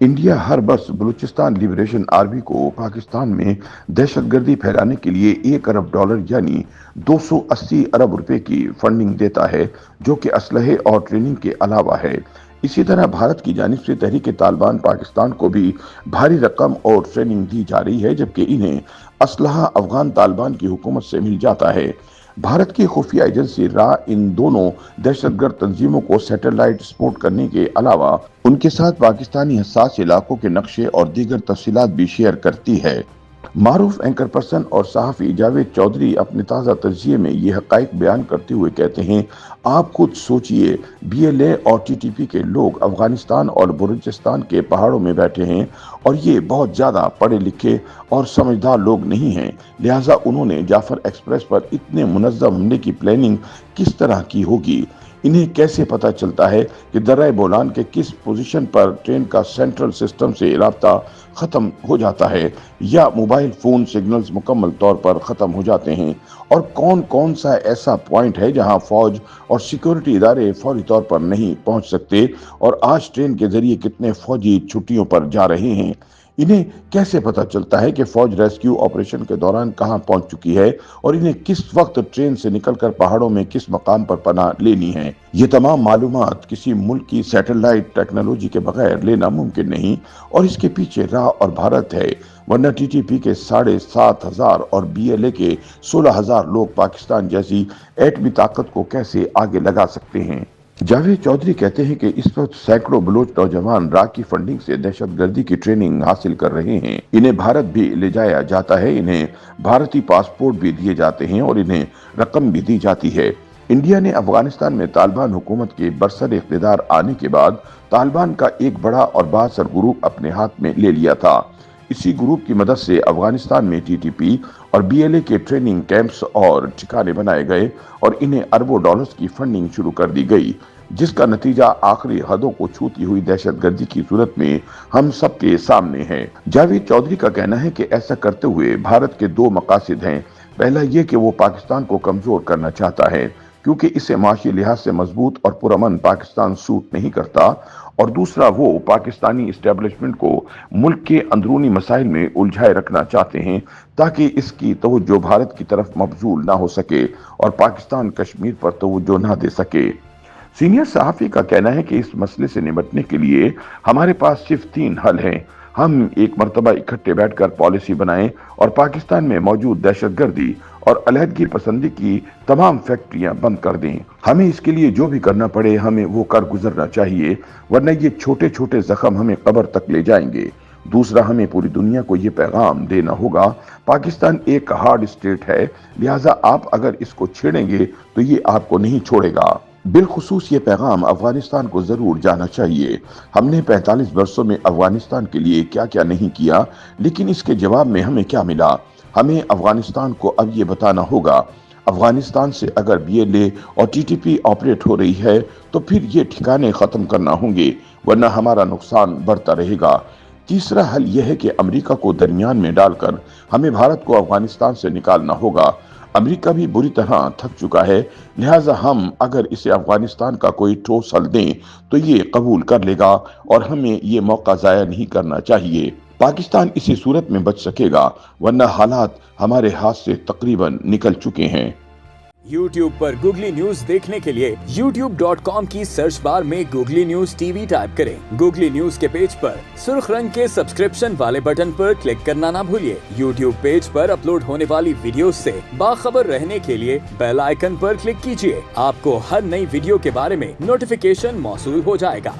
India हर वर्ष Balochistan liberation army को पाकिस्तान में दहशतगर्दी फैलाने के लिए $1 अरब यानी 280 अरब रुपए की फंडिंग देता है, जो कि असलहे और ट्रेनिंग के अलावा है। इसी तरह भारत की जानिब से तहरीक तालिबान पाकिस्तान को भी भारी रकम और ट्रेनिंग दी जा रही है, जबकि इन्हें असलहा अफगान तालिबान की हुकूमत से मिल जाता है। भारत की खुफिया एजेंसी रा इन दोनों दहशतगर्द तंजीमों को सैटेलाइट सपोर्ट करने के अलावा उनके साथ पाकिस्तानी हसास इलाकों के नक्शे और दीगर तफसीलात भी शेयर करती है। मारूफ एंकर पर्सन और सहाफ़ी जावेद चौधरी अपने ताज़ा तजिए में ये हक़ाइक़ बयान करते हुए कहते हैं, आप खुद सोचिए, BLA और TTP के लोग अफगानिस्तान और बलूचिस्तान के पहाड़ों में बैठे हैं और ये बहुत ज़्यादा पढ़े लिखे और समझदार लोग नहीं हैं, लिहाजा उन्होंने जाफर एक्सप्रेस पर इतने मुनज़्ज़म हमले की प्लानिंग किस तरह की होगी। इन्हें कैसे पता चलता है कि दर्रा बोलान के किस पोजीशन पर ट्रेन का सेंट्रल सिस्टम से राब्ता ख़त्म हो जाता है या मोबाइल फ़ोन सिग्नल्स मुकम्मल तौर पर ख़त्म हो जाते हैं, और कौन कौन सा ऐसा पॉइंट है जहां फ़ौज और सिक्योरिटी इदारे फौरी तौर पर नहीं पहुंच सकते, और आज ट्रेन के ज़रिए कितने फ़ौजी छुट्टियों पर जा रहे हैं। इन्हें कैसे पता चलता है कि फौज रेस्क्यू ऑपरेशन के दौरान कहां पहुंच चुकी है और इन्हें किस वक्त ट्रेन से निकलकर पहाड़ों में किस मकाम पर पनाह लेनी है। ये तमाम मालूमात किसी मुल्क की सैटेलाइट टेक्नोलॉजी के बगैर लेना मुमकिन नहीं, और इसके पीछे रा और भारत है, वरना TTP के 7,500 और BLA के 16,000 लोग पाकिस्तान जैसी एटमी ताकत को कैसे आगे लगा सकते हैं। जावेद चौधरी कहते हैं कि इस वक्त सैकड़ों बलोच नौजवान रा की फंडिंग से दहशतगर्दी की ट्रेनिंग हासिल कर रहे हैं। इन्हें भारत भी ले जाया जाता है, इन्हें भारतीय पासपोर्ट भी दिए जाते हैं और इन्हें रकम भी दी जाती है। इंडिया ने अफगानिस्तान में तालिबान हुकूमत के बरसर इख्तिदार आने के बाद तालिबान का एक बड़ा और बासर ग्रुप अपने हाथ में ले लिया था। इसी ग्रुप की मदद से अफगानिस्तान में TTP और BLA के ट्रेनिंग कैंप्स और ठिकाने बनाए गए और इन्हें अरबों डॉलर्स की फंडिंग शुरू कर दी गई, जिसका नतीजा आखिरी हदों को छूती हुई दहशतगर्दी की सूरत में हम सबके सामने है। जावेद चौधरी का कहना है कि ऐसा करते हुए भारत के दो मकासद हैं। पहला ये कि वो पाकिस्तान को कमजोर करना चाहता है, क्योंकि इसे माशी लिहाज से मजबूत और पुरअमन पाकिस्तान सूट नहीं करता, और दूसरा वो पाकिस्तानी इस्टेब्लिशमेंट को मुल्क के अंदरूनी मसाइल में उलझाए रखना चाहते हैं ताकि इसकी तवज्जो भारत की तरफ मबजूल ना हो सके और पाकिस्तान कश्मीर पर तवज्जो ना दे सके। सीनियर सहाफ़ी का कहना है कि इस मसले से निपटने के लिए हमारे पास सिर्फ 3 हल हैं। हम एक मरतबा इकट्ठे बैठकर पॉलिसी बनाएं और पाकिस्तान में मौजूद दहशतगर्दी और अलहदगी पसंदी की तमाम फैक्ट्रियां बंद कर दें। हमें इसके लिए जो भी करना पड़े हमें वो कर गुजरना चाहिए, वरना ये छोटे छोटे जख्म हमें कब्र तक ले जाएंगे। दूसरा, हमें पूरी दुनिया को ये पैगाम देना होगा, पाकिस्तान एक हार्ड स्टेट है, लिहाजा आप अगर इसको छेड़ेंगे तो ये आपको नहीं छोड़ेगा। बिलखुसूस ये पैगाम अफगानिस्तान को जरूर जाना चाहिए। हमने 45 वर्षों में अफगानिस्तान के लिए क्या क्या नहीं किया, लेकिन इसके जवाब में हमें क्या मिला। हमें अफगानिस्तान को अब ये बताना होगा, अफगानिस्तान से अगर BLA और TTP ऑपरेट हो रही है तो फिर ये ठिकाने खत्म करना होंगे, वरना हमारा नुकसान बढ़ता रहेगा। तीसरा हल यह है कि अमेरिका को दरमियान में डालकर हमें भारत को अफगानिस्तान से निकालना होगा। अमेरिका भी बुरी तरह थक चुका है, लिहाजा हम अगर इसे अफगानिस्तान का कोई ठोस हल दें तो ये कबूल कर लेगा और हमें ये मौका जाया नहीं करना चाहिए। पाकिस्तान इसी सूरत में बच सकेगा, वरना हालात हमारे हाथ से तकरीबन निकल चुके हैं। YouTube पर गूगली न्यूज देखने के लिए youtube.com की सर्च बार में गूगली न्यूज TV टाइप करें। गूगली न्यूज के पेज पर सुर्ख रंग के सब्सक्रिप्शन वाले बटन पर क्लिक करना ना भूलिए। YouTube पेज पर अपलोड होने वाली वीडियोस से बाखबर रहने के लिए बेल आइकन पर क्लिक कीजिए। आपको हर नई वीडियो के बारे में नोटिफिकेशन मौसूल हो जाएगा।